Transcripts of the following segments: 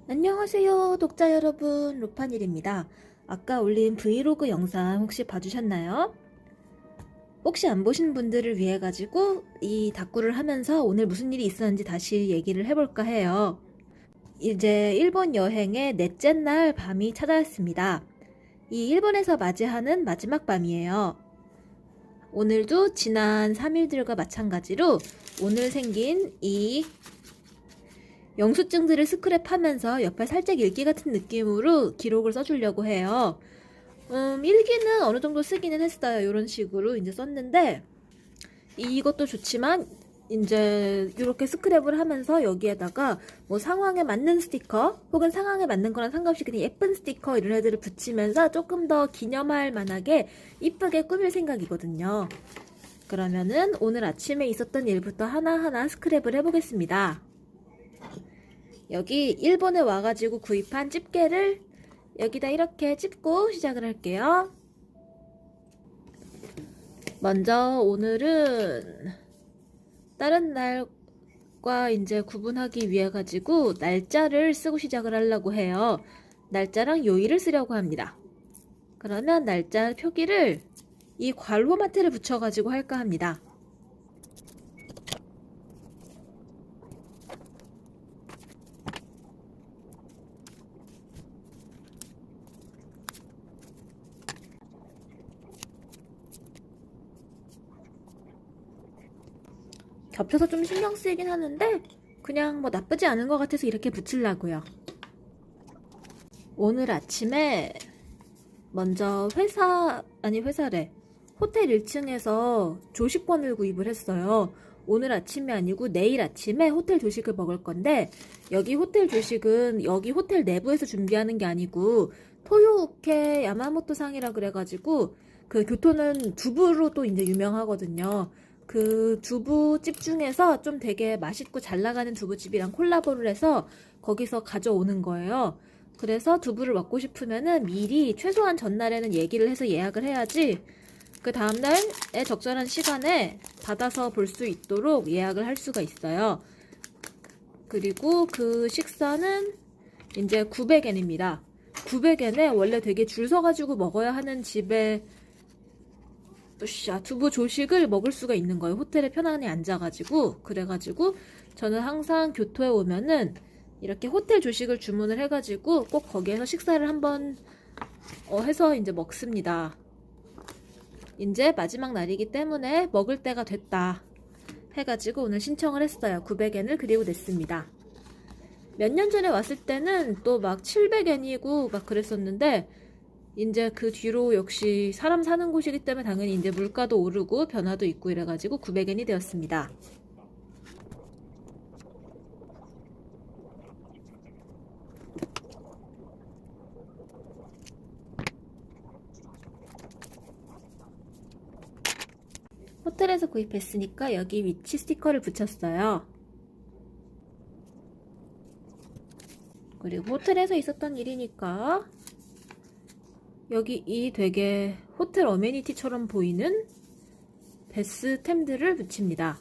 안녕하세요, 독자 여러분. 로파닐입니다. 아까 올린 브이로그 영상 혹시 봐주셨나요? 혹시 안 보신 분들을 위해 가지고 이 다꾸를 하면서 오늘 무슨 일이 있었는지 다시 얘기를 해볼까 해요. 이제 일본 여행의 넷째 날 밤이 찾아왔습니다. 이 일본에서 맞이하는 마지막 밤이에요. 오늘도 지난 3일들과 마찬가지로 오늘 생긴 이 영수증들을 스크랩하면서 옆에 살짝 일기 같은 느낌으로 기록을 써주려고 해요. 일기는 어느 정도 쓰기는 했어요. 이런 식으로 이제 썼는데, 이것도 좋지만, 이제 이렇게 스크랩을 하면서 여기에다가 뭐 상황에 맞는 스티커, 혹은 상황에 맞는 거랑 상관없이 그냥 예쁜 스티커 이런 애들을 붙이면서 조금 더 기념할 만하게 이쁘게 꾸밀 생각이거든요. 그러면은 오늘 아침에 있었던 일부터 하나하나 스크랩을 해보겠습니다. 여기 일본에 와가지고 구입한 집게를 여기다 이렇게 찝고 시작을 할게요. 먼저 오늘은 다른 날과 이제 구분하기 위해 가지고 날짜를 쓰고 시작을 하려고 해요. 날짜랑 요일을 쓰려고 합니다. 그러면 날짜 표기를 이 괄호마트를 붙여가지고 할까 합니다. 겹쳐서 좀 신경 쓰이긴 하는데 그냥 뭐 나쁘지 않은 것 같아서 이렇게 붙이려고요. 오늘 아침에 먼저 회사래. 호텔 1층에서 조식권을 구입을 했어요. 오늘 아침이 아니고 내일 아침에 호텔 조식을 먹을 건데, 여기 호텔 조식은 여기 호텔 내부에서 준비하는 게 아니고 토요우케 야마모토 상이라 그래가지고 그 교토는 두부로 또 이제 유명하거든요. 그 두부집 중에서 좀 되게 맛있고 잘 나가는 두부집이랑 콜라보를 해서 거기서 가져오는 거예요. 그래서 두부를 먹고 싶으면은 미리 최소한 전날에는 얘기를 해서 예약을 해야지 그 다음날에 적절한 시간에 받아서 볼 수 있도록 예약을 할 수가 있어요. 그리고 그 식사는 이제 900엔입니다. 900엔에 원래 되게 줄 서가지고 먹어야 하는 집에 두부 조식을 먹을 수가 있는 거예요. 호텔에 편안히 앉아가지고. 그래가지고 저는 항상 교토에 오면은 이렇게 호텔 조식을 주문을 해가지고 꼭 거기에서 식사를 한번 해서 이제 먹습니다. 이제 마지막 날이기 때문에 먹을 때가 됐다 해가지고 오늘 신청을 했어요. 900엔을 그리고 냈습니다. 몇 년 전에 왔을 때는 또 막 700엔이고 막 그랬었는데 이제 그 뒤로 역시 사람 사는 곳이기 때문에 당연히 이제 물가도 오르고 변화도 있고 이래가지고 900엔이 되었습니다. 호텔에서 구입했으니까 여기 위치 스티커를 붙였어요. 그리고 호텔에서 있었던 일이니까 여기 이 되게 호텔 어메니티처럼 보이는 베스템들을 붙입니다.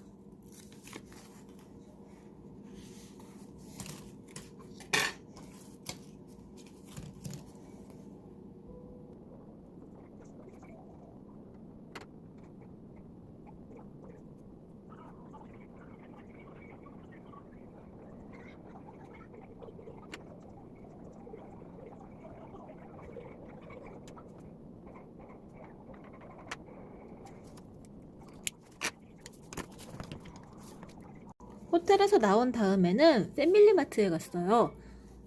호텔에서 나온 다음에는 패밀리마트에 갔어요.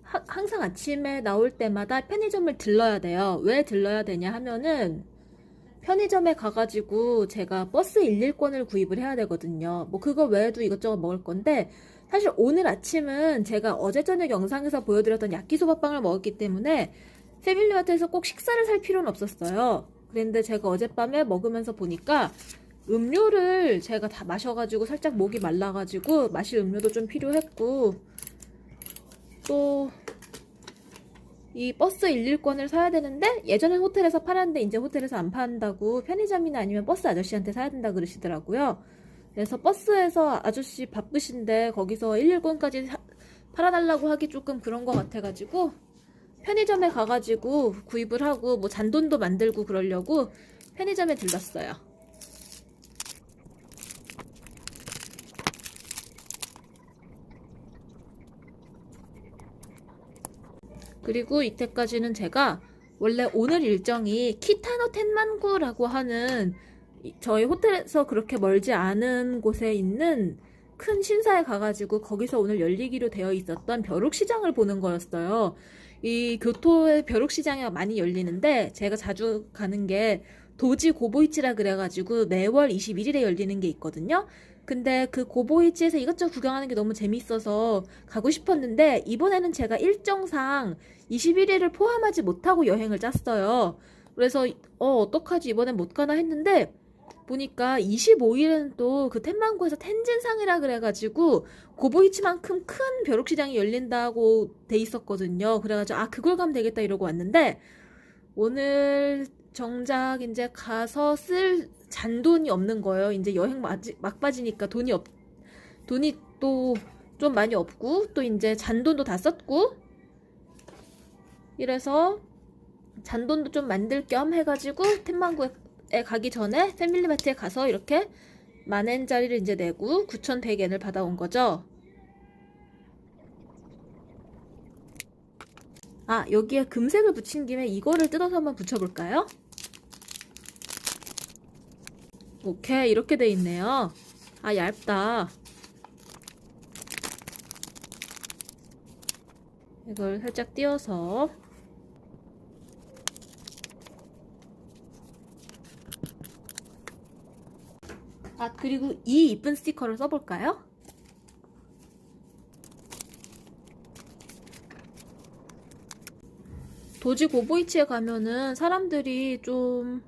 항상 아침에 나올 때마다 편의점을 들러야 돼요. 왜 들러야 되냐 하면은 편의점에 가가지고 제가 버스 일일권을 구입을 해야 되거든요. 뭐 그거 외에도 이것저것 먹을 건데 사실 오늘 아침은 제가 어제 저녁 영상에서 보여드렸던 야끼소바빵을 먹었기 때문에 패밀리마트에서 꼭 식사를 살 필요는 없었어요. 그런데 제가 어젯밤에 먹으면서 보니까 음료를 제가 다 마셔가지고 살짝 목이 말라가지고 마실 음료도 좀 필요했고 또 이 버스 일일권을 사야 되는데 예전엔 호텔에서 팔았는데 이제 호텔에서 안 판다고 편의점이나 아니면 버스 아저씨한테 사야 된다 그러시더라고요. 그래서 버스에서 아저씨 바쁘신데 거기서 일일권까지 팔아달라고 하기 조금 그런 것 같아가지고 편의점에 가가지고 구입을 하고 뭐 잔돈도 만들고 그러려고 편의점에 들렀어요. 그리고 이때까지는 제가 원래 오늘 일정이 키타노 텐만구라고 하는 저희 호텔에서 그렇게 멀지 않은 곳에 있는 큰 신사에 가가지고 거기서 오늘 열리기로 되어 있었던 벼룩시장을 보는 거였어요. 이 교토의 벼룩시장이 많이 열리는데 제가 자주 가는 게 도지 고보이치라 그래가지고 매월 21일에 열리는 게 있거든요. 근데 그 고보이치에서 이것저것 구경하는 게 너무 재밌어서 가고 싶었는데 이번에는 제가 일정상 21일을 포함하지 못하고 여행을 짰어요. 그래서 어떡하지 이번엔 못 가나 했는데 보니까 25일은 또 그 텐만구에서 텐진상이라 그래가지고 고보이치만큼 큰 벼룩시장이 열린다고 돼 있었거든요. 그래가지고 그걸 가면 되겠다 이러고 왔는데 오늘 정작 이제 가서 쓸 잔돈이 없는 거예요. 이제 여행 막바지니까 돈이 또 좀 많이 없고 또 이제 잔돈도 다 썼고 이래서 잔돈도 좀 만들 겸 해가지고 텐만구에 가기 전에 패밀리마트에 가서 이렇게 10,000엔짜리를 이제 내고 9,100엔을 받아온 거죠. 여기에 금색을 붙인 김에 이거를 뜯어서 한번 붙여볼까요? 오케이, 이렇게 돼 있네요. 얇다. 이걸 살짝 띄워서 그리고 이 이쁜 스티커를 써볼까요? 도지 고보이치에 가면은 사람들이 좀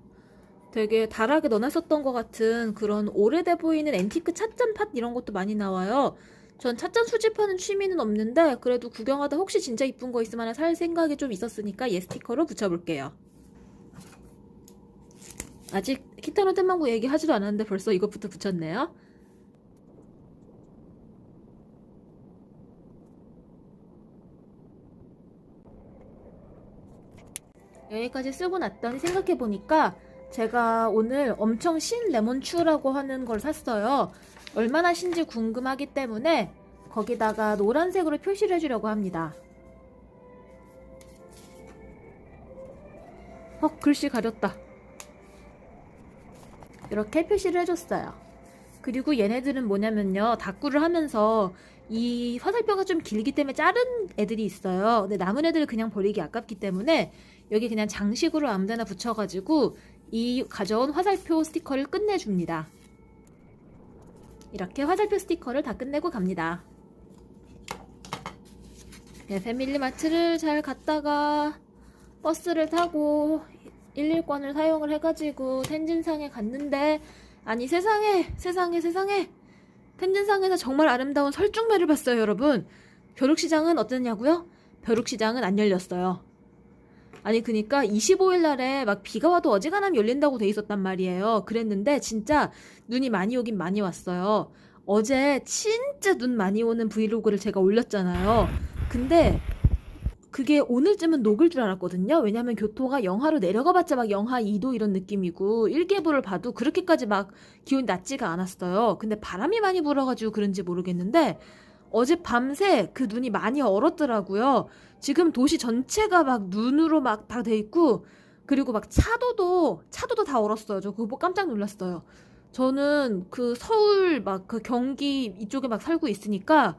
되게 다락에 넣어놨었던 것 같은 그런 오래돼 보이는 앤티크 찻잔 이런 것도 많이 나와요. 전 찻잔 수집하는 취미는 없는데 그래도 구경하다 혹시 진짜 이쁜 거 있으면 하나 살 생각이 좀 있었으니까 얘 스티커로 붙여볼게요. 아직 키타노 텐만구 얘기하지도 않았는데 벌써 이것부터 붙였네요. 여기까지 쓰고 났더니 생각해보니까 제가 오늘 엄청 신 레몬추라고 하는 걸 샀어요. 얼마나 신지 궁금하기 때문에 거기다가 노란색으로 표시를 해주려고 합니다. 글씨 가렸다. 이렇게 표시를 해줬어요. 그리고 얘네들은 뭐냐면요, 다꾸를 하면서 이 화살표가 좀 길기 때문에 자른 애들이 있어요. 근데 남은 애들을 그냥 버리기 아깝기 때문에 여기 그냥 장식으로 아무데나 붙여가지고 이 가져온 화살표 스티커를 끝내줍니다. 이렇게 화살표 스티커를 다 끝내고 갑니다. 패밀리마트를 잘 갔다가 버스를 타고 1일권을 사용을 해가지고 텐진상에 갔는데 세상에 텐진상에서 정말 아름다운 설중매를 봤어요. 여러분, 벼룩시장은 어땠냐고요? 벼룩시장은 안 열렸어요. 그니까 25일 날에 막 비가 와도 어지간하면 열린다고 돼 있었단 말이에요. 그랬는데 진짜 눈이 많이 오긴 많이 왔어요. 어제 진짜 눈 많이 오는 브이로그를 제가 올렸잖아요. 근데 그게 오늘쯤은 녹을 줄 알았거든요. 왜냐면 교토가 영하로 내려가봤자 막 영하 2도 이런 느낌이고 일기예보를 봐도 그렇게까지 막 기온이 낮지가 않았어요. 근데 바람이 많이 불어가지고 그런지 모르겠는데 어제 밤새 그 눈이 많이 얼었더라고요. 지금 도시 전체가 막 눈으로 막 다 돼 있고 그리고 막 차도도 다 얼었어요. 저 그거 보고 깜짝 놀랐어요. 저는 그 서울 막 그 경기 이쪽에 막 살고 있으니까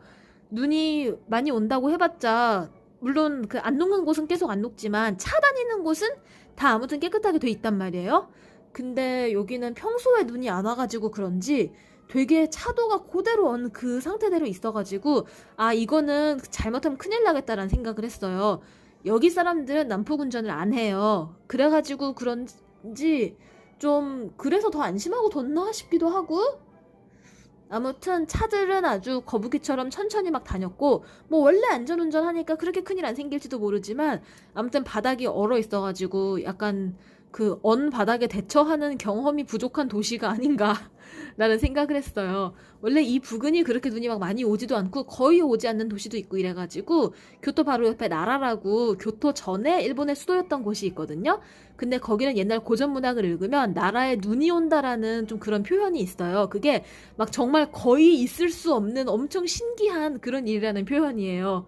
눈이 많이 온다고 해봤자 물론 그 안 녹는 곳은 계속 안 녹지만 차 다니는 곳은 다 아무튼 깨끗하게 돼 있단 말이에요. 근데 여기는 평소에 눈이 안 와가지고 그런지 되게 차도가 그대로 언 그 상태대로 있어가지고 이거는 잘못하면 큰일 나겠다라는 생각을 했어요. 여기 사람들은 난폭운전을 안 해요. 그래가지고 그런지 좀 그래서 더 안심하고 뒀나 싶기도 하고 아무튼 차들은 아주 거북이처럼 천천히 막 다녔고 뭐 원래 안전운전 하니까 그렇게 큰일 안 생길지도 모르지만 아무튼 바닥이 얼어 있어가지고 약간 그 언 바닥에 대처하는 경험이 부족한 도시가 아닌가라는 생각을 했어요. 원래 이 부근이 그렇게 눈이 막 많이 오지도 않고 거의 오지 않는 도시도 있고 이래가지고 교토 바로 옆에 나라라고 교토 전에 일본의 수도였던 곳이 있거든요. 근데 거기는 옛날 고전 문학을 읽으면 나라에 눈이 온다라는 좀 그런 표현이 있어요. 그게 막 정말 거의 있을 수 없는 엄청 신기한 그런 일이라는 표현이에요.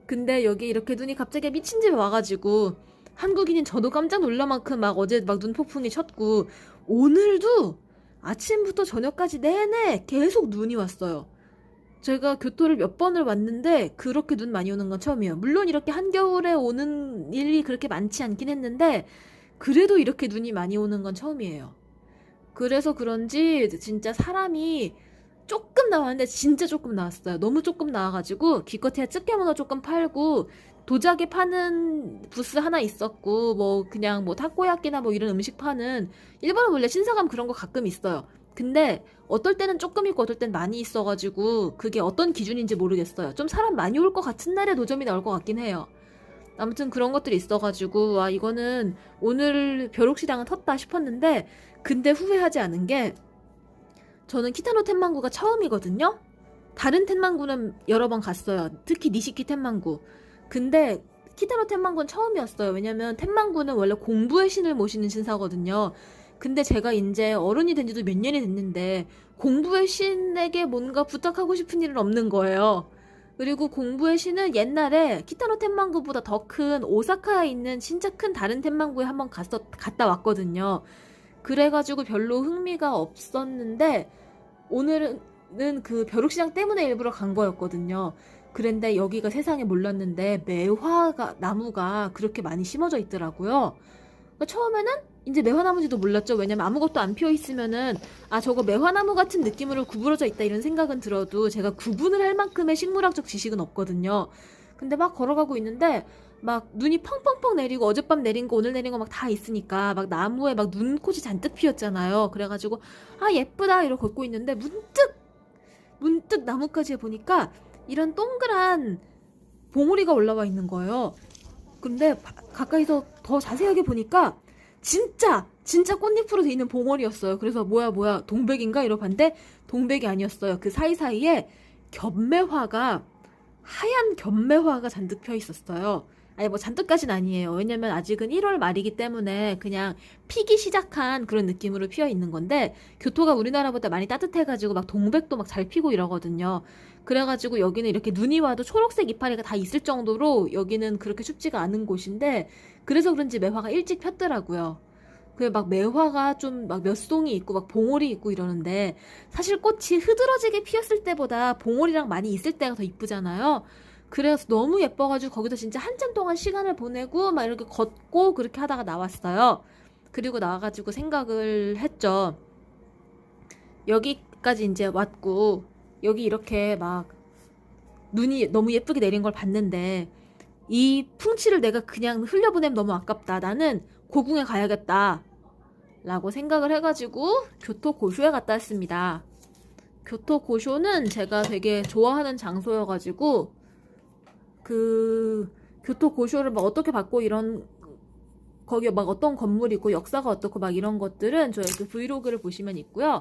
근데 여기 이렇게 눈이 갑자기 미친 집에 와가지고 한국인인 저도 깜짝 놀랄 만큼 막 어제 막 눈폭풍이 쳤고 오늘도 아침부터 저녁까지 내내 계속 눈이 왔어요. 제가 교토를 몇 번을 왔는데 그렇게 눈 많이 오는 건 처음이에요. 물론 이렇게 한겨울에 오는 일이 그렇게 많지 않긴 했는데 그래도 이렇게 눈이 많이 오는 건 처음이에요. 그래서 그런지 진짜 사람이 조금 나왔는데 진짜 조금 나왔어요. 너무 조금 나와가지고 기껏해야 쯔케모노 조금 팔고 도자기 파는 부스 하나 있었고 뭐 그냥 뭐 타코야끼나 뭐 이런 음식 파는 일본은 원래 신사감 그런 거 가끔 있어요. 근데 어떨 때는 조금 있고 어떨 땐 많이 있어가지고 그게 어떤 기준인지 모르겠어요. 좀 사람 많이 올 것 같은 날에 노점이 나올 것 같긴 해요. 아무튼 그런 것들이 있어가지고 와 이거는 오늘 벼룩시장은 텄다 싶었는데 근데 후회하지 않은 게 저는 키타노 텐만구가 처음이거든요. 다른 텐만구는 여러 번 갔어요. 특히 니시키 텐만구. 근데 키타노 텐만구는 처음이었어요. 왜냐면 텐만구는 원래 공부의 신을 모시는 신사거든요. 근데 제가 이제 어른이 된 지도 몇 년이 됐는데 공부의 신에게 뭔가 부탁하고 싶은 일은 없는 거예요. 그리고 공부의 신은 옛날에 키타노 텐만구보다 더 큰 오사카에 있는 진짜 큰 다른 텐만구에 한번 갔다 왔거든요. 그래가지고 별로 흥미가 없었는데 오늘은 그 벼룩시장 때문에 일부러 간 거였거든요. 그런데 여기가 세상에 몰랐는데 매화가 나무가 그렇게 많이 심어져 있더라고요. 그러니까 처음에는 이제 매화나무인지도 몰랐죠. 왜냐면 아무것도 안 피어 있으면은 아 저거 매화나무 같은 느낌으로 구부러져 있다 이런 생각은 들어도 제가 구분을 할 만큼의 식물학적 지식은 없거든요. 근데 막 걸어가고 있는데 막 눈이 펑펑펑 내리고 어젯밤 내린 거 오늘 내린 거 막 다 있으니까 막 나무에 막 눈꽃이 잔뜩 피었잖아요. 그래가지고 아 예쁘다 이러고 걷고 있는데 문득 나뭇가지에 보니까 이런 동그란 봉우리가 올라와 있는 거예요. 근데 가까이서 더 자세하게 보니까 진짜 꽃잎으로 돼 있는 봉오리였어요. 그래서 뭐야 동백인가 이러고 봤는데 동백이 아니었어요. 그 사이사이에 겹매화가 하얀 겹매화가 잔뜩 펴 있었어요. 아니 뭐 잔뜩까진 아니에요. 왜냐면 아직은 1월 말이기 때문에 그냥 피기 시작한 그런 느낌으로 피어 있는 건데 교토가 우리나라보다 많이 따뜻해가지고 막 동백도 막 잘 피고 이러거든요. 그래가지고 여기는 이렇게 눈이 와도 초록색 이파리가 다 있을 정도로 여기는 그렇게 춥지가 않은 곳인데 그래서 그런지 매화가 일찍 폈더라고요. 그 막 매화가 좀 막 몇 송이 있고 막 봉오리 있고 이러는데 사실 꽃이 흐드러지게 피었을 때보다 봉오리랑 많이 있을 때가 더 이쁘잖아요. 그래서 너무 예뻐가지고 거기서 진짜 한참 동안 시간을 보내고 막 이렇게 걷고 그렇게 하다가 나왔어요. 그리고 나와가지고 생각을 했죠. 여기까지 이제 왔고 여기 이렇게 막 눈이 너무 예쁘게 내린 걸 봤는데 이 풍치를 내가 그냥 흘려보내면 너무 아깝다. 나는 고궁에 가야겠다. 라고 생각을 해가지고 교토 고쇼에 갔다 왔습니다. 교토 고쇼는 제가 되게 좋아하는 장소여가지고 그 교토 고쇼를 막 어떻게 받고 이런 거기 막 어떤 건물이 있고 역사가 어떻고 막 이런 것들은 저희 그 브이로그를 보시면 있고요.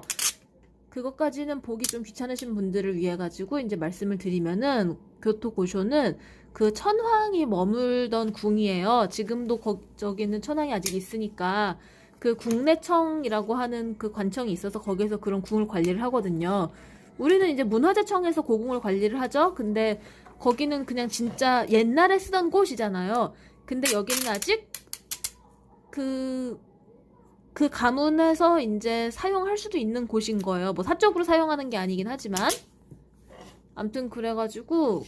그것까지는 보기 좀 귀찮으신 분들을 위해 가지고 이제 말씀을 드리면은 교토 고쇼는 그 천황이 머물던 궁이에요. 지금도 저기는 천황이 아직 있으니까 그 국내청이라고 하는 그 관청이 있어서 거기에서 그런 궁을 관리를 하거든요. 우리는 이제 문화재청에서 고궁을 관리를 하죠. 근데 거기는 그냥 진짜 옛날에 쓰던 곳이잖아요. 근데 여기는 아직 그 가문에서 이제 사용할 수도 있는 곳인 거예요. 뭐 사적으로 사용하는 게 아니긴 하지만. 암튼 그래가지고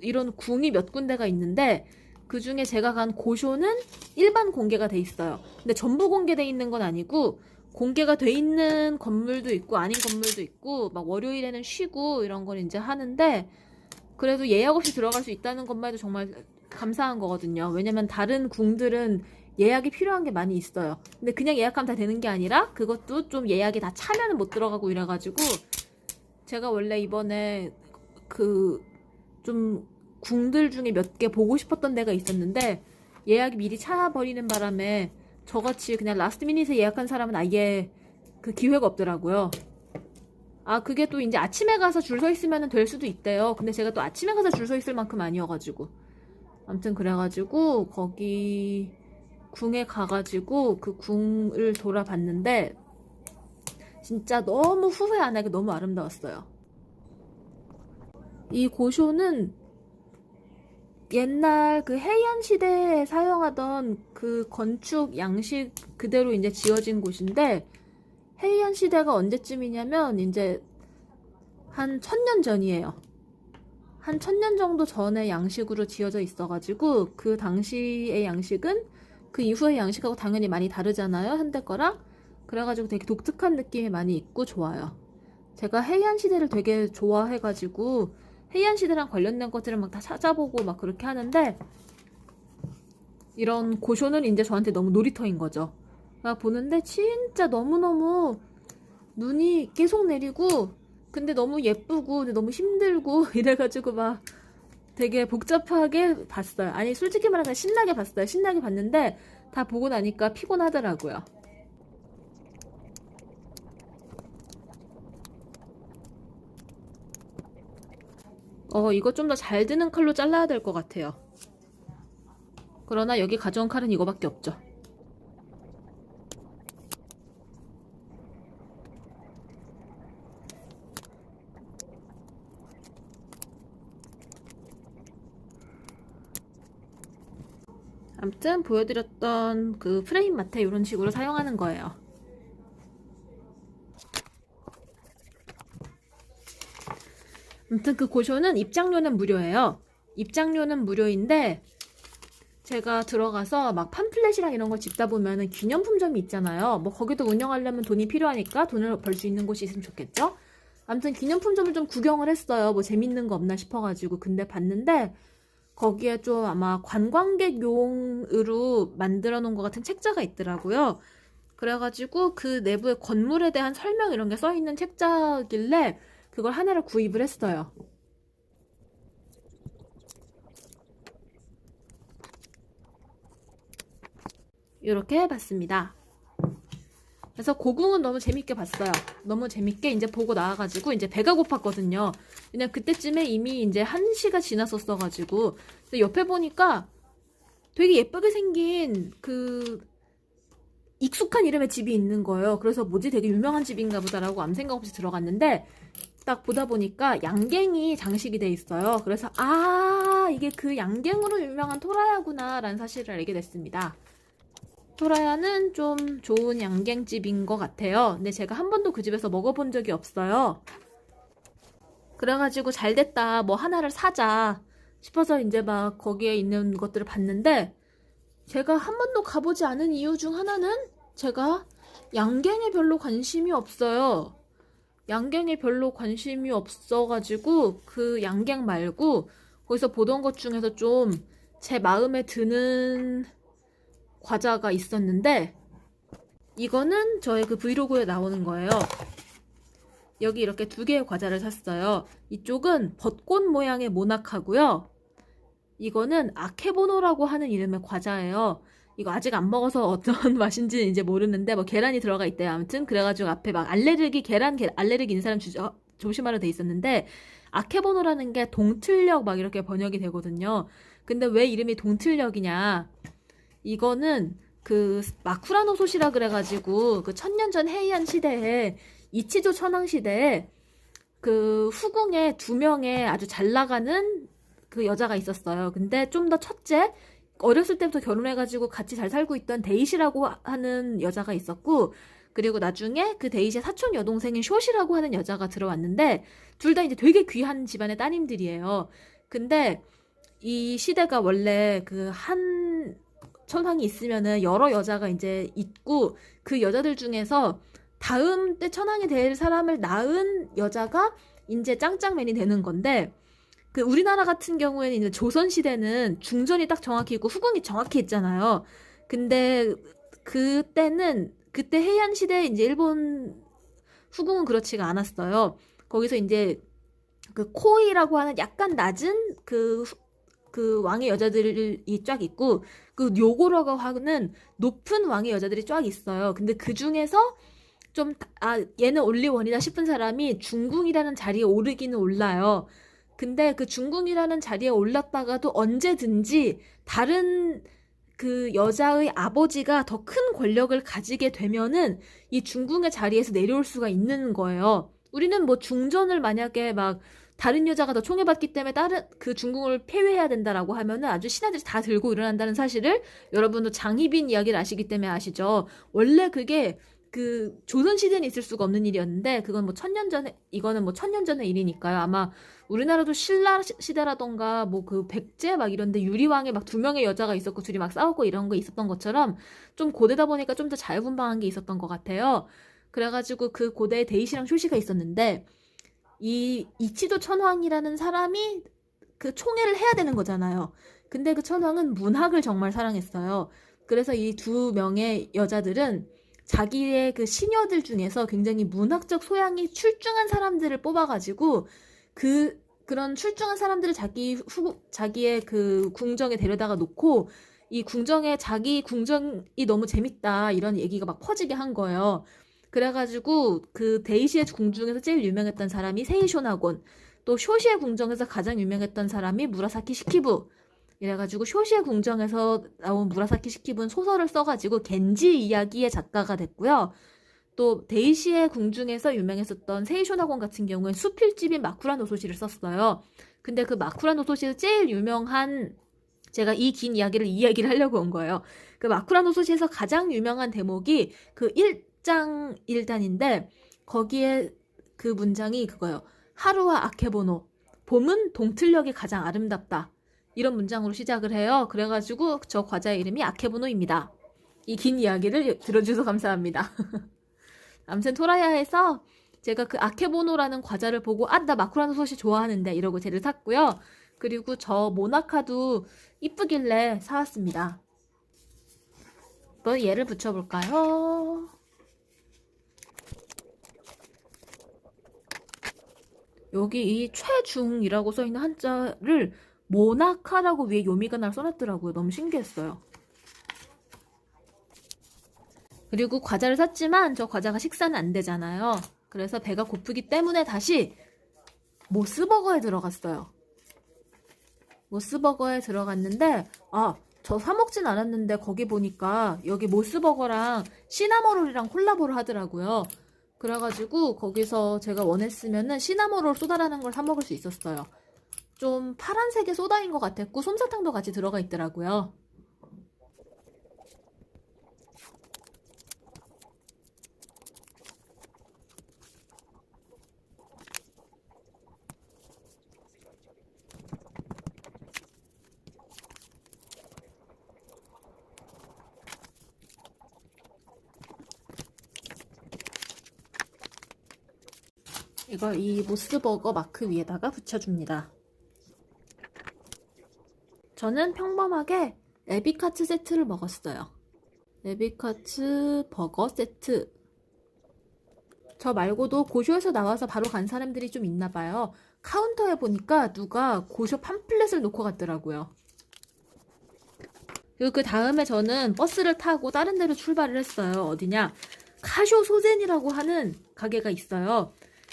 이런 궁이 몇 군데가 있는데 그 중에 제가 간 고쇼는 일반 공개가 돼 있어요. 근데 전부 공개돼 있는 건 아니고 공개가 돼 있는 건물도 있고 아닌 건물도 있고 막 월요일에는 쉬고 이런 걸 이제 하는데 그래도 예약 없이 들어갈 수 있다는 것만 해도 정말 감사한 거거든요. 왜냐면 다른 궁들은 예약이 필요한 게 많이 있어요. 근데 그냥 예약하면 다 되는 게 아니라 그것도 좀 예약이 다 차면은 못 들어가고 이래가지고 제가 원래 이번에 좀 궁들 중에 몇 개 보고 싶었던 데가 있었는데 예약이 미리 차버리는 바람에 저같이 그냥 라스트 미닛에 예약한 사람은 아예 그 기회가 없더라고요. 아, 그게 또 이제 아침에 가서 줄 서 있으면 될 수도 있대요. 근데 제가 또 아침에 가서 줄 서 있을 만큼 아니어가지고. 아무튼 그래가지고 거기 궁에 가가지고 그 궁을 돌아봤는데 진짜 너무 후회 안 하게 너무 아름다웠어요. 이 고쇼는 옛날 그 해안 시대에 사용하던 그 건축 양식 그대로 이제 지어진 곳인데, 해안 시대가 언제쯤이냐면 이제 한 1000년 전이에요. 한 1000년 정도 전의 양식으로 지어져 있어가지고 그 당시의 양식은 그 이후의 양식하고 당연히 많이 다르잖아요, 현대 거랑. 그래가지고 되게 독특한 느낌이 많이 있고 좋아요. 제가 해안 시대를 되게 좋아해가지고 해안 시대랑 관련된 것들을 막 다 찾아보고 막 그렇게 하는데, 이런 고쇼는 이제 저한테 너무 놀이터인 거죠. 막 보는데 진짜 너무너무 눈이 계속 내리고, 근데 너무 예쁘고 근데 너무 힘들고 이래가지고 막 되게 복잡하게 봤어요. 아니, 솔직히 말하면 신나게 봤어요. 신나게 봤는데 다 보고 나니까 피곤하더라고요. 이거 좀 더 잘 드는 칼로 잘라야 될 것 같아요. 그러나 여기 가져온 칼은 이거밖에 없죠. 아무튼 보여드렸던 그 프레임 마테 이런 식으로 사용하는 거예요. 아무튼 그 고쇼는 입장료는 무료예요. 입장료는 무료인데 제가 들어가서 막 팜플렛이랑 이런 걸 집다 보면은 기념품점이 있잖아요. 뭐 거기도 운영하려면 돈이 필요하니까 돈을 벌 수 있는 곳이 있으면 좋겠죠? 아무튼 기념품점을 좀 구경을 했어요. 뭐 재밌는 거 없나 싶어가지고. 근데 봤는데 거기에 좀 아마 관광객용으로 만들어 놓은 것 같은 책자가 있더라고요. 그래가지고 그 내부의 건물에 대한 설명 이런 게 써 있는 책자길래 그걸 하나를 구입을 했어요. 이렇게 해봤습니다. 그래서 고궁은 너무 재밌게 봤어요. 너무 재밌게 이제 보고 나와가지고 이제 배가 고팠거든요. 그냥 그때쯤에 이미 이제 1시가 지났었어가지고. 근데 옆에 보니까 되게 예쁘게 생긴 그 익숙한 이름의 집이 있는 거예요. 그래서 뭐지, 되게 유명한 집인가 보다라고 아무 생각 없이 들어갔는데 딱 보다 보니까 양갱이 장식이 돼 있어요. 그래서 이게 그 양갱으로 유명한 토라야구나 라는 사실을 알게 됐습니다. 토라야는 좀 좋은 양갱집인 것 같아요. 근데 제가 한 번도 그 집에서 먹어본 적이 없어요. 그래가지고 잘됐다, 뭐 하나를 사자 싶어서 이제 막 거기에 있는 것들을 봤는데, 제가 한 번도 가보지 않은 이유 중 하나는 제가 양갱에 별로 관심이 없어요. 양갱에 별로 관심이 없어가지고 그 양갱 말고 거기서 보던 것 중에서 좀 제 마음에 드는 과자가 있었는데, 이거는 저의 그 브이로그에 나오는 거예요. 여기 이렇게 2개의 과자를 샀어요. 이쪽은 벚꽃 모양의 모나카고요. 이거는 아케보노라고 하는 이름의 과자예요. 이거 아직 안 먹어서 어떤 맛인지는 이제 모르는데 뭐 계란이 들어가 있대요. 아무튼 그래가지고 앞에 막 알레르기 알레르기 있는 사람 조심하려 돼 있었는데, 아케보노라는 게 동틀력 막 이렇게 번역이 되거든요. 근데 왜 이름이 동틀력이냐? 이거는 그 마쿠라노 소시라 그래가지고 그 1000년 전 헤이안 시대에 이치조 천황 시대에 그 후궁에 2명의 아주 잘 나가는 그 여자가 있었어요. 근데 좀 더 첫째, 어렸을 때부터 결혼해가지고 같이 잘 살고 있던 데이시라고 하는 여자가 있었고, 그리고 나중에 그 데이시의 사촌 여동생인 쇼시라고 하는 여자가 들어왔는데, 둘 다 이제 되게 귀한 집안의 따님들이에요. 근데 이 시대가 원래 그 한 천황이 있으면은 여러 여자가 이제 있고, 그 여자들 중에서 다음 때 천황이 될 사람을 낳은 여자가 이제 짱짱맨이 되는 건데, 그 우리나라 같은 경우에는 이제 조선시대는 중전이 딱 정확히 있고 후궁이 정확히 있잖아요. 근데 그때 해안시대 이제 일본 후궁은 그렇지가 않았어요. 거기서 이제 그 코이라고 하는 약간 낮은 그 그 왕의 여자들이 쫙 있고 그 요고라고 하는 높은 왕의 여자들이 쫙 있어요. 근데 그 중에서 좀 얘는 올리원이다 싶은 사람이 중궁이라는 자리에 오르기는 올라요. 근데 그 중궁이라는 자리에 올랐다가도 언제든지 다른 그 여자의 아버지가 더 큰 권력을 가지게 되면은 이 중궁의 자리에서 내려올 수가 있는 거예요. 우리는 뭐 중전을 만약에 막 다른 여자가 더 총애받기 때문에 다른 그 중궁을 폐위해야 된다라고 하면은 아주 신하들이 다 들고 일어난다는 사실을 여러분도 장희빈 이야기를 아시기 때문에 아시죠? 원래 그게 그 조선시대는 있을 수가 없는 일이었는데 그건 뭐 1000년 전에 이거는 뭐 1000년 전의 일이니까요. 아마 우리나라도 신라 시대라던가 뭐 그 백제 막 이런데 유리왕에 막 2명의 여자가 있었고 둘이 막 싸우고 이런 거 있었던 것처럼 좀 고대다 보니까 좀 더 자유분방한 게 있었던 것 같아요. 그래가지고 그 고대에 데이시랑 쇼시가 있었는데 이 이치도 천황이라는 사람이 그 총애를 해야 되는 거잖아요. 근데 그 천황은 문학을 정말 사랑했어요. 그래서 이 2명의 여자들은 자기의 그 시녀들 중에서 굉장히 문학적 소양이 출중한 사람들을 뽑아가지고 그런 출중한 사람들을 자기의 그 궁정에 데려다가 놓고 이 궁정에 자기 궁정이 너무 재밌다 이런 얘기가 막 퍼지게 한 거예요. 그래가지고 그 데이시의 궁중에서 제일 유명했던 사람이 세이쇼나곤, 또 쇼시의 궁정에서 가장 유명했던 사람이 무라사키 시키부. 이래가지고 쇼시의 궁정에서 나온 무라사키 시키부는 소설을 써가지고 겐지 이야기의 작가가 됐고요. 또 데이시의 궁중에서 유명했었던 세이쇼나곤 같은 경우엔 수필집인 마쿠라 노소시를 썼어요. 근데 그 마쿠라 노소시에서 제일 유명한 제가 이 긴 이야기를 이 얘기를 하려고 온 거예요. 그 마쿠라 노소시에서 가장 유명한 대목이 그 1장 1단인데 거기에 그 문장이 그거예요. 하루와 아케보노. 봄은 동틀녘이 가장 아름답다. 이런 문장으로 시작을 해요. 그래가지고 저 과자의 이름이 아케보노입니다. 이 긴 이야기를 들어주셔서 감사합니다. 아무튼 토라야에서 제가 그 아케보노라는 과자를 보고 나 마쿠라노 소시 좋아하는데 이러고 쟤를 샀고요. 그리고 저 모나카도 이쁘길래 사왔습니다. 한번 얘를 붙여볼까요? 여기 이 최중이라고 써있는 한자를 모나카라고 위에 요미가나를 써놨더라고요. 너무 신기했어요. 그리고 과자를 샀지만 저 과자가 식사는 안 되잖아요. 그래서 배가 고프기 때문에 다시 모스버거에 들어갔어요. 모스버거에 들어갔는데 저 사 먹진 않았는데 거기 보니까 여기 모스버거랑 시나모롤이랑 콜라보를 하더라고요. 그래가지고 거기서 제가 원했으면은 시나모롤 소다라는 걸 사 먹을 수 있었어요. 좀 파란색의 소다인 것 같았고 솜사탕도 같이 들어가 있더라고요. 이걸 이 모스버거 마크 위에다가 붙여줍니다. 저는 평범하게 에비카츠 세트를 먹었어요. 에비카츠 버거 세트. 저 말고도 고쇼에서 나와서 바로 간 사람들이 좀 있나봐요. 카운터에 보니까 누가 고쇼 팜플렛을 놓고 갔더라고요. 그리고 그 다음에 저는 버스를 타고 다른 데로 출발을 했어요. 어디냐? 카쇼 소젠이라고 하는 가게가 있어요.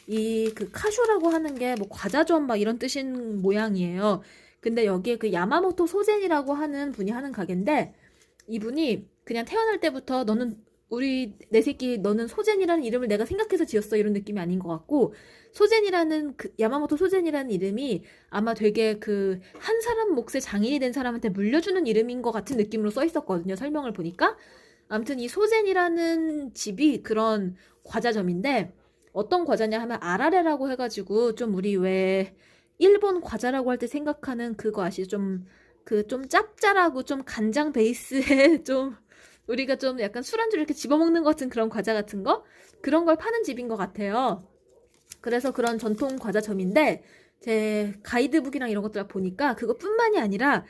이 그 카쇼라고 하는 게 뭐 과자점 막 이런 뜻인 모양이에요. 근데 여기에 그 야마모토 소젠이라고 하는 분이 하는 가게인데 이분이 그냥 태어날 때부터 내 새끼 너는 소젠이라는 이름을 내가 생각해서 지었어 이런 느낌이 아닌 것 같고 소젠이라는 그 야마모토 소젠이라는 이름이 아마 되게 그 한 사람 몫의 장인이 된 사람한테 물려주는 이름인 것 같은 느낌으로 써 있었거든요. 설명을 보니까. 아무튼 이 소젠이라는 집이 그런 과자점인데 어떤 과자냐 하면 아라레라고 해가지고 좀 우리 왜 일본 과자라고 할 때 생각하는 그거 아시죠? 좀 짭짤하고 좀 간장 베이스에 좀 우리가 좀 약간 술안주를 이렇게 집어먹는 것 같은 그런 과자 같은 거? 그런 걸 파는 집인 것 같아요. 그래서 그런 전통 과자점인데 제 가이드북이랑 이런 것들 보니까 그것뿐만이 아니라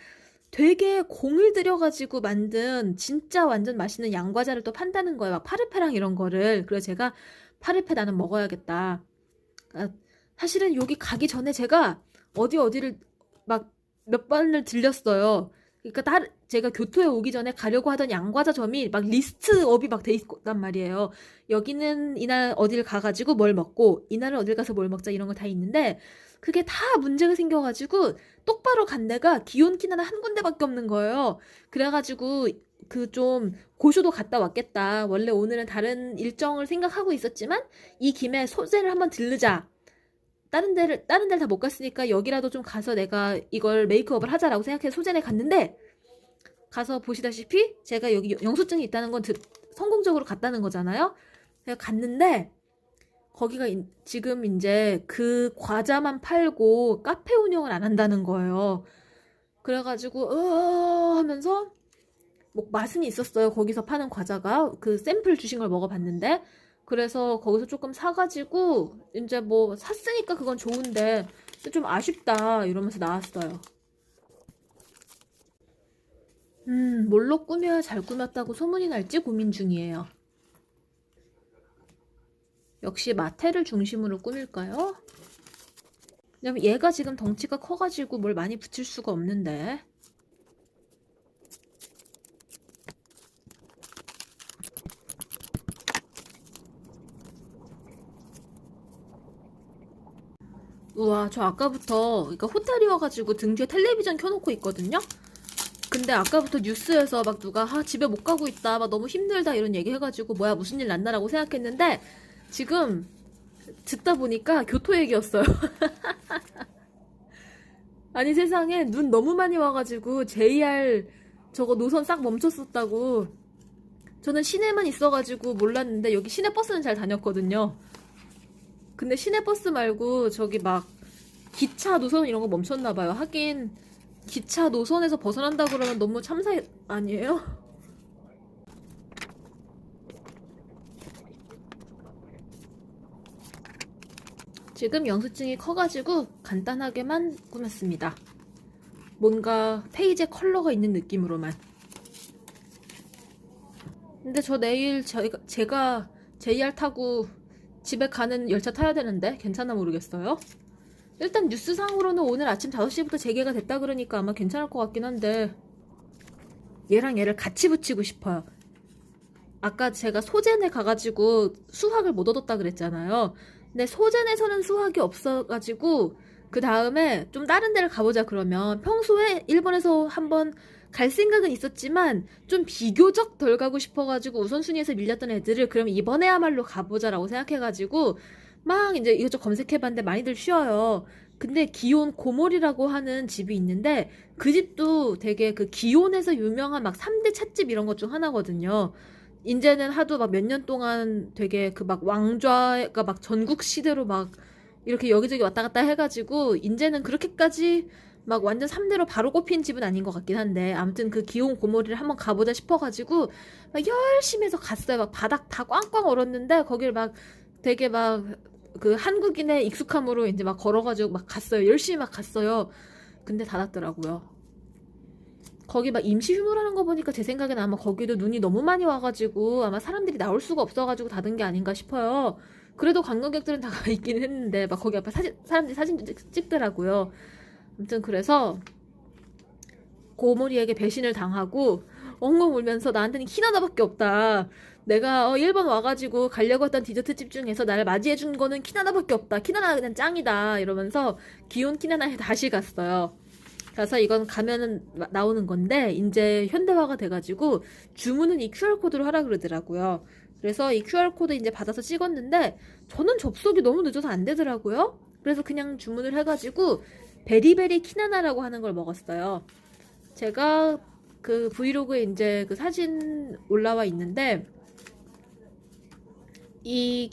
되게 공을 들여가지고 만든 진짜 완전 맛있는 양과자를 또 판다는 거예요. 막 파르페랑 이런 거를. 그래서 제가 파르페 나는 먹어야겠다. 사실은 여기 가기 전에 제가 어디를 막 몇 번을 들렸어요. 그러니까 제가 교토에 오기 전에 가려고 하던 양과자점이 막 리스트업이 막 돼 있단 말이에요. 여기는 이날 어딜 가가지고 뭘 먹고 이날은 어딜 가서 뭘 먹자 이런 거 다 있는데 그게 다 문제가 생겨가지고 똑바로 간 데가 기온키나나 한 군데밖에 없는 거예요. 그래가지고 그 좀 고쇼도 갔다 왔겠다. 원래 오늘은 다른 일정을 생각하고 있었지만 이 김에 소재를 한번 들르자. 다른 데를 다 못 갔으니까 여기라도 좀 가서 내가 이걸 메이크업을 하자라고 생각해서 소재에 갔는데 가서 보시다시피 제가 여기 영수증이 있다는 건 성공적으로 갔다는 거잖아요. 제가 갔는데 거기가 지금 이제 그 과자만 팔고 카페 운영을 안 한다는 거예요. 그래가지고 하면서 뭐 맛은 있었어요. 거기서 파는 과자가 그 샘플 주신 걸 먹어봤는데 그래서 거기서 조금 사가지고 이제 뭐 샀으니까 그건 좋은데 좀 아쉽다 이러면서 나왔어요. 뭘로 꾸며야 잘 꾸몄다고 소문이 날지 고민 중이에요. 역시 마테를 중심으로 꾸밀까요? 왜냐면 얘가 지금 덩치가 커가지고 뭘 많이 붙일 수가 없는데. 우와, 저 아까부터 그러니까 호텔이 와가지고 등 뒤에 텔레비전 켜놓고 있거든요. 근데 아까부터 뉴스에서 막 누가 집에 못 가고 있다, 막 너무 힘들다 이런 얘기 해가지고 뭐야 무슨 일 났나라고 생각했는데 지금 듣다 보니까 교토 얘기였어요. 아니 세상에 눈 너무 많이 와가지고 JR 저거 노선 싹 멈췄었다고. 저는 시내만 있어가지고 몰랐는데 여기 시내버스는 잘 다녔거든요. 근데 시내버스 말고 저기 막 기차 노선 이런 거 멈췄나봐요. 하긴 기차 노선에서 벗어난다 그러면 너무 참사 아니에요? 지금 영수증이 커가지고 간단하게만 꾸몄습니다. 뭔가 페이지에 컬러가 있는 느낌으로만. 근데 저 내일 제가 JR 타고 집에 가는 열차 타야 되는데 괜찮나 모르겠어요. 일단 뉴스상으로는 오늘 아침 5시부터 재개가 됐다 그러니까 아마 괜찮을 것 같긴 한데 얘랑 얘를 같이 붙이고 싶어요. 아까 제가 소젠에 가가지고 수학을 못 얻었다 그랬잖아요. 근데 소젠에서는 수학이 없어가지고 그 다음에 좀 다른 데를 가보자 그러면 평소에 일본에서 한번 갈 생각은 있었지만 좀 비교적 덜 가고 싶어가지고 우선순위에서 밀렸던 애들을 그럼 이번에야말로 가보자라고 생각해가지고 막 이제 이것저것 검색해봤는데 많이들 쉬어요. 근데 기온 고몰이라고 하는 집이 있는데 그 집도 되게 그 기온에서 유명한 막 3대 찻집 이런 것 중 하나거든요. 인제는 하도 막 몇 년 동안 되게 그 막 왕좌가 막 전국 시대로 막 이렇게 여기저기 왔다 갔다 해가지고 인제는 그렇게까지 막 완전 3대로 바로 꼽힌 집은 아닌 것 같긴 한데 아무튼 그 기온 고모리를 한번 가보자 싶어가지고 막 열심히 해서 갔어요. 막 바닥 다 꽝꽝 얼었는데 거길 막 되게 막 그 한국인의 익숙함으로 이제 막 걸어가지고 막 갔어요. 열심히 막 갔어요. 근데 닫았더라고요. 거기 막 임시 휴무라는 거 보니까 제 생각에는 아마 거기도 눈이 너무 많이 와가지고 아마 사람들이 나올 수가 없어가지고 닫은 게 아닌가 싶어요. 그래도 관광객들은 다 가 있긴 했는데 막 거기 앞에 사람들이 사진 찍더라고요. 아무튼 그래서 고모리에게 배신을 당하고 엉엉 울면서 나한테는 키나나밖에 없다. 내가 일본 와가지고 가려고 했던 디저트집 중에서 나를 맞이해준 거는 키나나밖에 없다. 키나나가 그냥 짱이다. 이러면서 기온 키나나에 다시 갔어요. 그래서 이건 가면은 나오는 건데 이제 현대화가 돼가지고 주문은 이 QR코드로 하라 그러더라고요. 그래서 이 QR코드 이제 받아서 찍었는데 저는 접속이 너무 늦어서 안 되더라고요. 그래서 그냥 주문을 해가지고 베리베리 키나나라고 하는 걸 먹었어요. 제가 그 브이로그에 이제 그 사진 올라와 있는데 이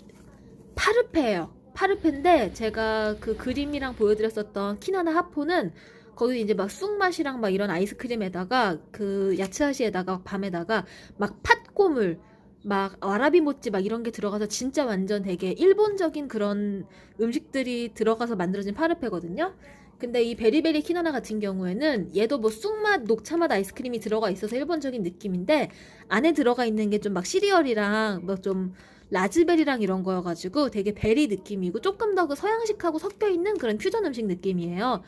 파르페예요. 파르페인데 제가 그 그림이랑 보여드렸었던 키나나 하포는 거기 이제 막 쑥맛이랑 막 이런 아이스크림에다가 그 야츠하시에다가 밤에다가 막 팥고물 막 와라비 모찌 막 이런 게 들어가서 진짜 완전 되게 일본적인 그런 음식들이 들어가서 만들어진 파르페거든요. 근데 이 베리베리 키나나 같은 경우에는 얘도 뭐 쑥맛, 녹차맛 아이스크림이 들어가 있어서 일본적인 느낌인데 안에 들어가 있는 게 좀 막 시리얼이랑 뭐 좀 라즈베리랑 이런 거여가지고 되게 베리 느낌이고 조금 더 그 서양식하고 섞여 있는 그런 퓨전 음식 느낌이에요.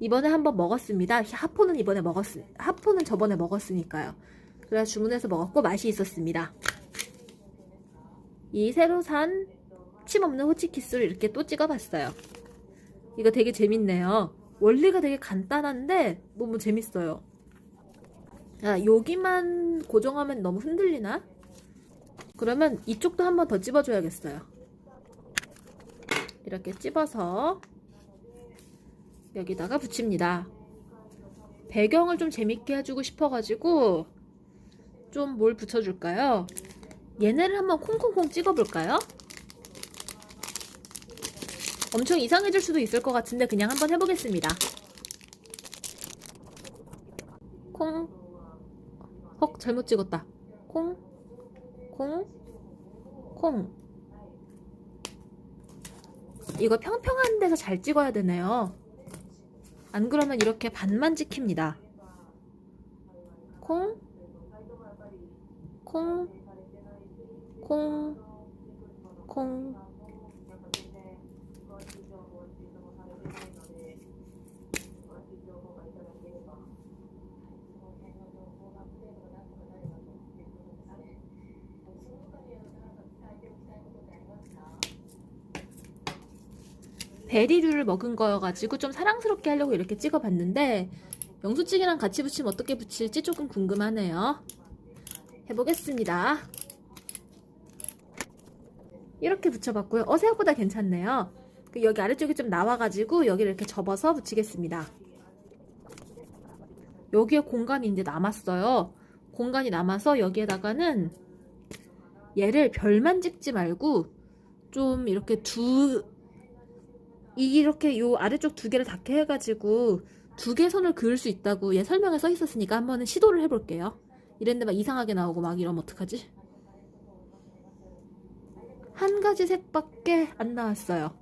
이번에 한번 먹었습니다. 하포는 저번에 먹었으니까요. 그래서 주문해서 먹었고 맛이 있었습니다. 이 새로 산 침 없는 호치키스를 이렇게 또 찍어봤어요. 이거 되게 재밌네요. 원리가 되게 간단한데 너무 재밌어요. 아, 여기만 고정하면 너무 흔들리나? 그러면 이쪽도 한 번 더 찝어줘야겠어요. 이렇게 찝어서 여기다가 붙입니다. 배경을 좀 재밌게 해주고 싶어가지고 좀 뭘 붙여줄까요? 얘네를 한번 콩콩콩 찍어볼까요? 엄청 이상해질 수도 있을 것 같은데 그냥 한번 해보겠습니다. 콩. 헉, 잘못 찍었다. 콩, 콩, 콩. 이거 평평한 데서 잘 찍어야 되네요. 안 그러면 이렇게 반만 찍힙니다. 콩, 콩, 콩, 콩. 베리류를 먹은 거여가지고 좀 사랑스럽게 하려고 이렇게 찍어봤는데 영수증이랑 같이 붙이면 어떻게 붙일지 조금 궁금하네요. 해보겠습니다. 이렇게 붙여봤고요. 생각보다 괜찮네요. 여기 아래쪽이 좀 나와가지고 여기를 이렇게 접어서 붙이겠습니다. 여기에 공간이 이제 남았어요. 공간이 남아서 여기에다가는 얘를 별만 찍지 말고 좀 이렇게 이렇게 요 아래쪽 두 개를 닿게 해가지고 두 개 선을 그을 수 있다고 얘 설명에 써 있었으니까 한번 시도를 해볼게요. 이랬는데 막 이상하게 나오고 막 이러면 어떡하지? 한 가지 색밖에 안 나왔어요.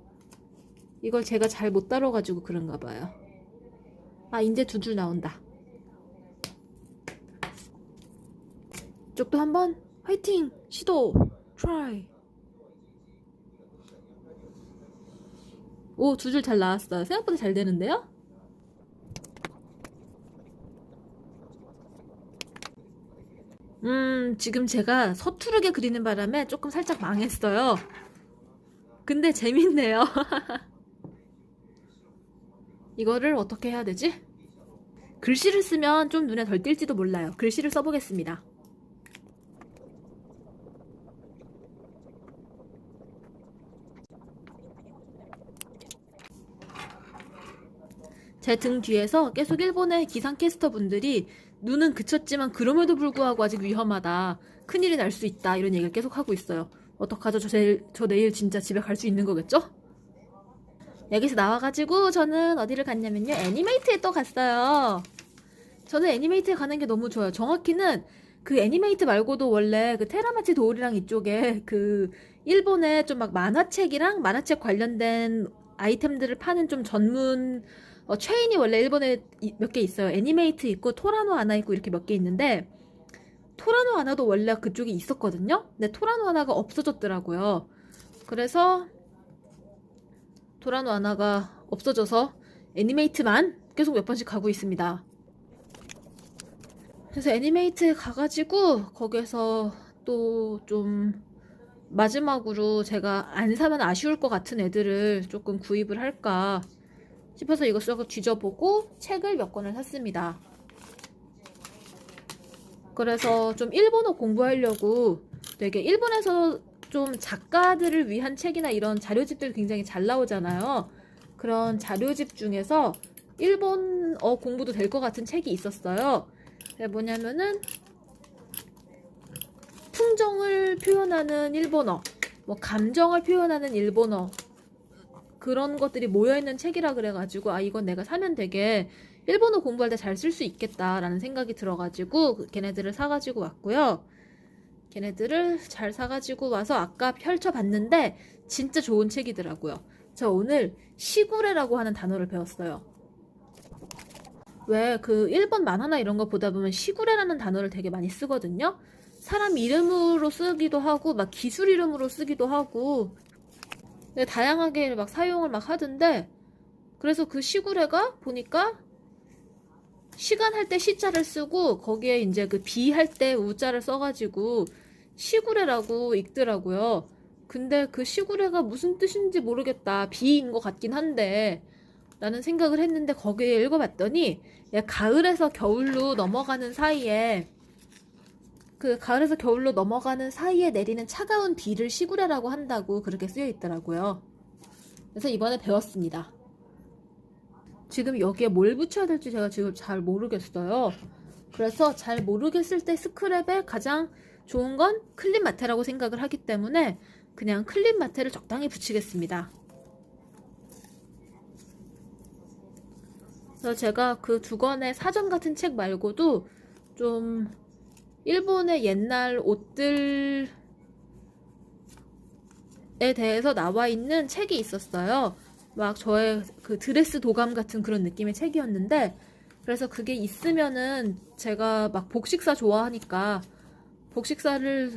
이걸 제가 잘 못 다뤄가지고 그런가 봐요. 아, 이제 두 줄 나온다. 이쪽도 한번 화이팅! 시도! 트라이! 오, 두 줄 잘 나왔어요. 생각보다 잘 되는데요? 지금 제가 서투르게 그리는 바람에 조금 살짝 망했어요. 근데 재밌네요. 이거를 어떻게 해야 되지? 글씨를 쓰면 좀 눈에 덜 띌지도 몰라요. 글씨를 써보겠습니다. 제 등 뒤에서 계속 일본의 기상캐스터 분들이 눈은 그쳤지만 그럼에도 불구하고 아직 위험하다. 큰일이 날 수 있다. 이런 얘기를 계속 하고 있어요. 어떡하죠? 저 내일 진짜 집에 갈 수 있는 거겠죠? 여기서 나와가지고 저는 어디를 갔냐면요. 애니메이트에 또 갔어요. 저는 애니메이트에 가는 게 너무 좋아요. 정확히는 그 애니메이트 말고도 원래 그 테라마치 도우리랑 이쪽에 그 일본의 좀 막 만화책이랑 만화책 관련된 아이템들을 파는 좀 전문 체인이 원래 일본에 몇 개 있어요. 애니메이트 있고 토라노 하나 있고 이렇게 몇 개 있는데 토라노 하나도 원래 그쪽에 있었거든요. 근데 토라노 하나가 없어졌더라고요. 그래서 토라노 하나가 없어져서 애니메이트만 계속 몇 번씩 가고 있습니다. 그래서 애니메이트에 가가지고 거기서 또 좀 마지막으로 제가 안 사면 아쉬울 것 같은 애들을 조금 구입을 할까 싶어서 이것저것 뒤져보고 책을 몇 권을 샀습니다. 그래서 좀 일본어 공부하려고 되게 일본에서 좀 작가들을 위한 책이나 이런 자료집들 굉장히 잘 나오잖아요. 그런 자료집 중에서 일본어 공부도 될 것 같은 책이 있었어요. 그게 뭐냐면은 풍정을 표현하는 일본어, 뭐 감정을 표현하는 일본어 그런 것들이 모여있는 책이라 그래가지고 아 이건 내가 사면 되게 일본어 공부할 때 잘 쓸 수 있겠다라는 생각이 들어가지고 걔네들을 사가지고 왔고요. 걔네들을 잘 사가지고 와서 아까 펼쳐봤는데 진짜 좋은 책이더라고요. 저 오늘 시구레라고 하는 단어를 배웠어요. 왜 그 일본 만화나 이런 거 보다 보면 시구레라는 단어를 되게 많이 쓰거든요. 사람 이름으로 쓰기도 하고 막 기술 이름으로 쓰기도 하고 다양하게 막 사용을 막 하던데 그래서 그 시구레가 보니까 시간 할 때 시자를 쓰고 거기에 이제 그 비 할 때 우자를 써가지고 시구레라고 읽더라고요. 근데 그 시구레가 무슨 뜻인지 모르겠다. 비인 것 같긴 한데 라는 생각을 했는데 거기에 읽어봤더니 가을에서 겨울로 넘어가는 사이에 그 가을에서 겨울로 넘어가는 사이에 내리는 차가운 비를 시구레라고 한다고 그렇게 쓰여 있더라고요. 그래서 이번에 배웠습니다. 지금 여기에 뭘 붙여야 될지 제가 지금 잘 모르겠어요. 그래서 잘 모르겠을 때 스크랩에 가장 좋은 건 클린 마테라고 생각을 하기 때문에 그냥 클린 마테를 적당히 붙이겠습니다. 그래서 제가 그 두 권의 사전 같은 책 말고도 좀 일본의 옛날 옷들에 대해서 나와 있는 책이 있었어요. 막 저의 그 드레스 도감 같은 그런 느낌의 책이었는데, 그래서 그게 있으면은 제가 막 복식사 좋아하니까 복식사를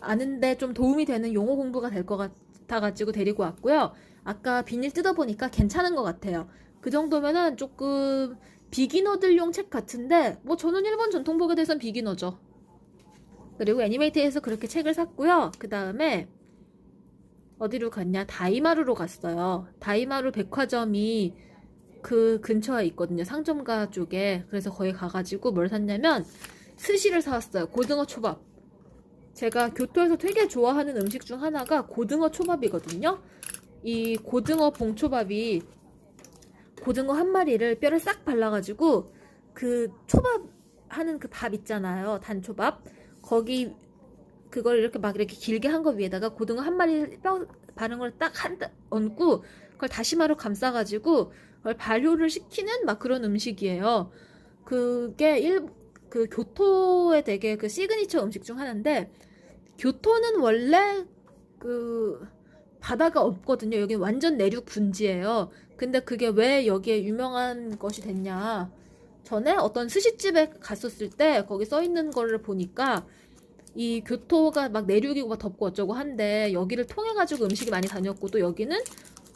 아는데 좀 도움이 되는 용어 공부가 될 것 같아가지고 데리고 왔고요. 아까 비닐 뜯어보니까 괜찮은 것 같아요. 그 정도면은 조금 비기너들용 책 같은데, 뭐 저는 일본 전통복에 대해서는 비기너죠. 그리고 애니메이트에서 그렇게 책을 샀고요. 그 다음에 어디로 갔냐? 다이마루로 갔어요. 다이마루 백화점이 그 근처에 있거든요. 상점가 쪽에. 그래서 거기 가가지고 뭘 샀냐면 스시를 사왔어요. 고등어 초밥. 제가 교토에서 되게 좋아하는 음식 중 하나가 고등어 초밥이거든요. 이 고등어 봉초밥이 고등어 한 마리를 뼈를 싹 발라가지고 그 초밥 하는 그 밥 있잖아요. 단초밥. 거기 그걸 이렇게 막 이렇게 길게 한 거 위에다가 고등어 한 마리 뼈 바른 걸 딱 얹고 그걸 다시마로 감싸가지고 그걸 발효를 시키는 막 그런 음식이에요. 그게 그 교토의 되게 그 시그니처 음식 중 하나인데, 교토는 원래 그 바다가 없거든요. 여기 완전 내륙 분지예요. 근데 그게 왜 여기에 유명한 것이 됐냐? 전에 어떤 스시집에 갔었을 때 거기 써 있는 거를 보니까 이 교토가 막 내륙이고 막 덥고 어쩌고 한데 여기를 통해 가지고 음식이 많이 다녔고, 또 여기는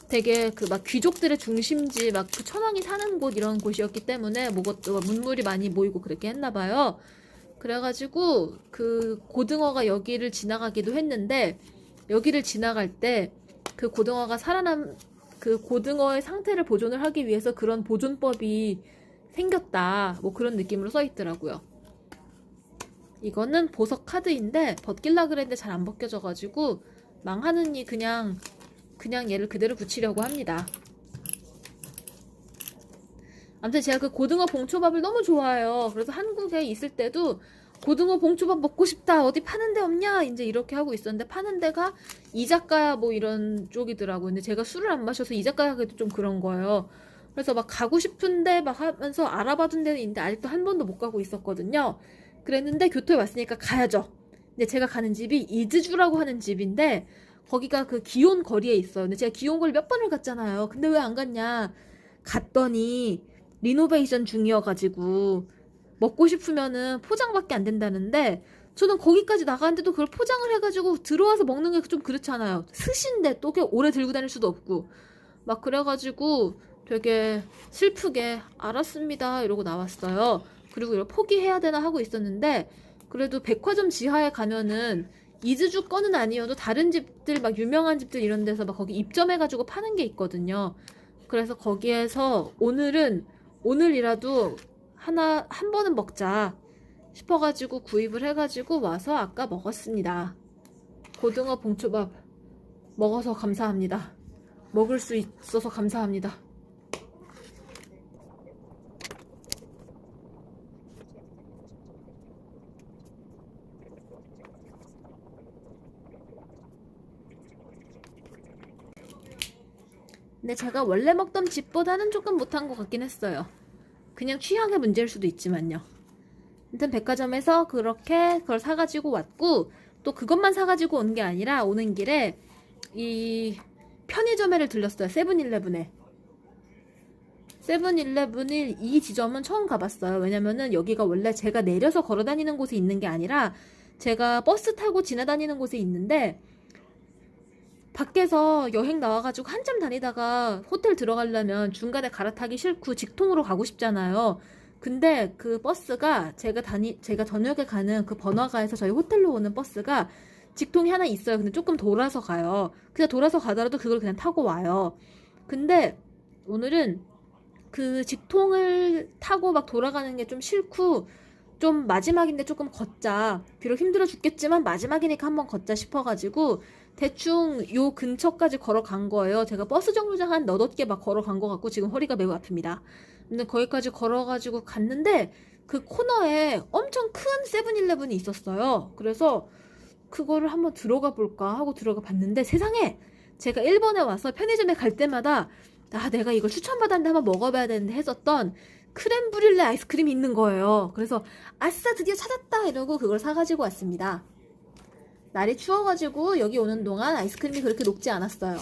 되게 그 막 귀족들의 중심지 막 그 천황이 사는 곳 이런 곳이었기 때문에 뭐것도 문물이 많이 모이고 그렇게 했나 봐요. 그래가지고 그 고등어가 여기를 지나가기도 했는데, 여기를 지나갈 때 그 고등어가 그 고등어의 상태를 보존을 하기 위해서 그런 보존법이 생겼다, 뭐 그런 느낌으로 써 있더라고요. 이거는 보석 카드인데 벗길라 그랬는데 잘 안 벗겨져가지고 망하느니 그냥 얘를 그대로 붙이려고 합니다. 아무튼 제가 그 고등어 봉초밥을 너무 좋아해요. 그래서 한국에 있을 때도 고등어 봉초밥 먹고 싶다, 어디 파는 데 없냐, 이제 이렇게 하고 있었는데 파는 데가 이자카야 뭐 이런 쪽이더라고요. 근데 제가 술을 안 마셔서 이자카야 가기도 좀 그런 거예요. 그래서 막 가고 싶은데 막 하면서 알아봐둔 데는 있는데 아직도 한 번도 못 가고 있었거든요. 그랬는데 교토에 왔으니까 가야죠. 근데 제가 가는 집이 이즈주라고 하는 집인데 거기가 그 기온 거리에 있어요. 근데 제가 기온 거리 몇 번을 갔잖아요. 근데 왜 안 갔냐? 갔더니 리노베이션 중이어가지고 먹고 싶으면은 포장밖에 안 된다는데, 저는 거기까지 나가는데도 그걸 포장을 해가지고 들어와서 먹는 게 좀 그렇잖아요. 스시인데 또 꽤 오래 들고 다닐 수도 없고 막 그래가지고 되게 슬프게 알았습니다 이러고 나왔어요. 그리고 이걸 포기해야 되나 하고 있었는데, 그래도 백화점 지하에 가면은 이즈주 거는 아니어도 다른 집들 막 유명한 집들 이런 데서 막 거기 입점해가지고 파는 게 있거든요. 그래서 거기에서 오늘이라도 한 번은 먹자 싶어가지고 구입을 해가지고 와서 아까 먹었습니다. 고등어 봉초밥 먹어서 감사합니다. 먹을 수 있어서 감사합니다. 근데 제가 원래 먹던 집보다는 조금 못한 것 같긴 했어요. 그냥 취향의 문제일 수도 있지만요. 아무튼 백화점에서 그렇게 그걸 사가지고 왔고, 또 그것만 사가지고 온 게 아니라 오는 길에 이 편의점에를 들렸어요. 세븐일레븐에. 세븐일레븐이 이 지점은 처음 가봤어요. 왜냐면은 여기가 원래 제가 내려서 걸어다니는 곳에 있는 게 아니라 제가 버스 타고 지나다니는 곳에 있는데, 밖에서 여행 나와가지고 한참 다니다가 호텔 들어가려면 중간에 갈아타기 싫고 직통으로 가고 싶잖아요. 근데 그 버스가 제가 저녁에 가는 그 번화가에서 저희 호텔로 오는 버스가 직통이 하나 있어요. 근데 조금 돌아서 가요. 그냥 돌아서 가더라도 그걸 그냥 타고 와요. 근데 오늘은 그 직통을 타고 막 돌아가는 게 좀 싫고 좀 마지막인데 조금 걷자. 비록 힘들어 죽겠지만 마지막이니까 한번 걷자 싶어가지고 대충 요 근처까지 걸어간 거예요. 제가 버스 정류장 한 너댓 개 막 걸어간 것 같고 지금 허리가 매우 아픕니다. 근데 거기까지 걸어가지고 갔는데 그 코너에 엄청 큰 세븐일레븐이 있었어요. 그래서 그거를 한번 들어가 볼까 하고 들어가 봤는데 세상에 제가 일본에 와서 편의점에 갈 때마다 내가 이걸 추천받았는데 한번 먹어봐야 되는데 했었던 크렘 브릴레 아이스크림이 있는 거예요. 그래서 아싸 드디어 찾았다 이러고 그걸 사가지고 왔습니다. 날이 추워가지고 여기 오는 동안 아이스크림이 그렇게 녹지 않았어요.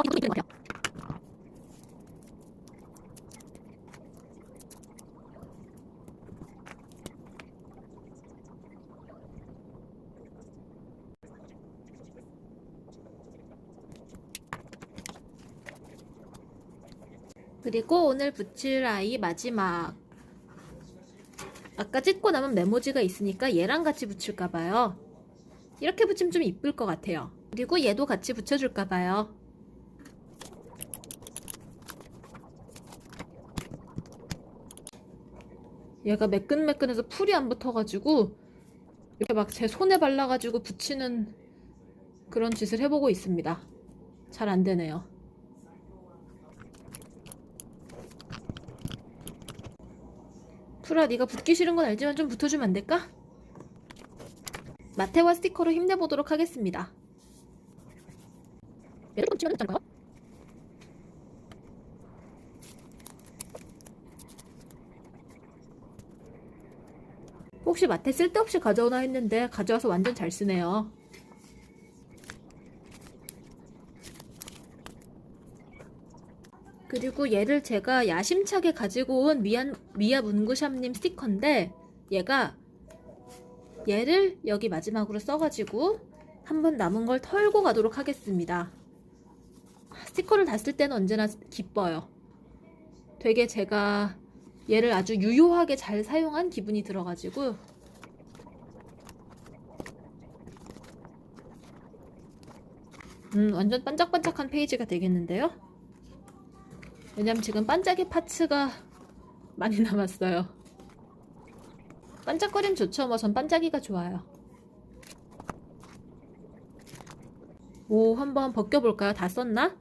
이거 있는 것 같아요. 그리고 오늘 붙일 아이 마지막. 아까 찍고 남은 메모지가 있으니까 얘랑 같이 붙일까봐요. 이렇게 붙이면 좀 이쁠 것 같아요. 그리고 얘도 같이 붙여줄까봐요. 얘가 매끈매끈해서 풀이 안 붙어가지고 이렇게 막 제 손에 발라가지고 붙이는 그런 짓을 해보고 있습니다. 잘 안 되네요. 풀아, 네가 붙기 싫은 건 알지만 좀 붙어주면 안 될까? 마테와 스티커로 힘내보도록 하겠습니다. 얘를 붙이면 되잖아요. 혹시 마테 쓸데없이 가져오나 했는데 가져와서 완전 잘 쓰네요. 그리고 얘를 제가 야심차게 가지고 온 미야 문구샵님 스티커인데 얘를 여기 마지막으로 써가지고 한번 남은 걸 털고 가도록 하겠습니다. 스티커를 다 쓸 때는 언제나 기뻐요. 되게 제가 얘를 아주 유효하게 잘 사용한 기분이 들어가지고 완전 반짝반짝한 페이지가 되겠는데요? 왜냐면 지금 반짝이 파츠가 많이 남았어요. 반짝거림 좋죠? 뭐 전 반짝이가 좋아요. 오, 한번 벗겨볼까요? 다 썼나?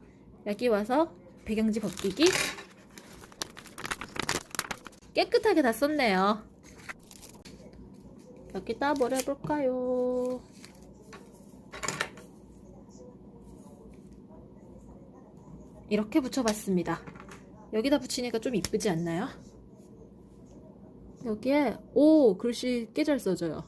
여기 와서 배경지 벗기기. 깨끗하게 다 썼네요. 여기다 뭘 해볼까요? 이렇게 붙여봤습니다. 여기다 붙이니까 좀 이쁘지 않나요? 여기에 글씨 꽤 잘 써져요.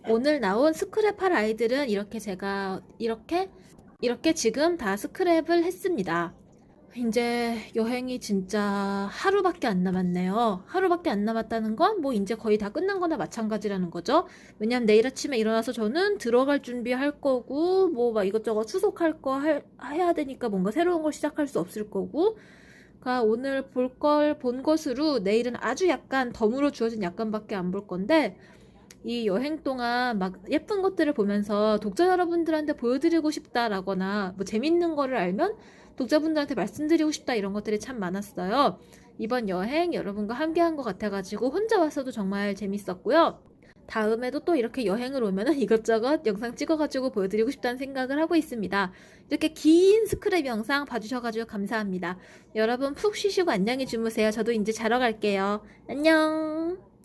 오늘 나온 스크랩할 아이들은 이렇게 제가 이렇게 지금 다 스크랩을 했습니다. 이제 여행이 진짜 하루밖에 안 남았네요. 하루밖에 안 남았다는 건 뭐 이제 거의 다 끝난 거나 마찬가지라는 거죠. 왜냐면 내일 아침에 일어나서 저는 들어갈 준비할 거고 뭐 막 이것저것 수속할 거 해야 되니까 뭔가 새로운 걸 시작할 수 없을 거고, 그러니까 오늘 본 것으로 내일은 아주 약간 덤으로 주어진 약간밖에 안 볼 건데, 이 여행 동안 막 예쁜 것들을 보면서 독자 여러분들한테 보여드리고 싶다라거나 뭐 재밌는 거를 알면 독자분들한테 말씀드리고 싶다 이런 것들이 참 많았어요. 이번 여행 여러분과 함께 한 것 같아가지고 혼자 와서도 정말 재밌었고요. 다음에도 또 이렇게 여행을 오면은 이것저것 영상 찍어가지고 보여드리고 싶다는 생각을 하고 있습니다. 이렇게 긴 스크랩 영상 봐주셔가지고 감사합니다. 여러분 푹 쉬시고 안녕히 주무세요. 저도 이제 자러 갈게요. 안녕.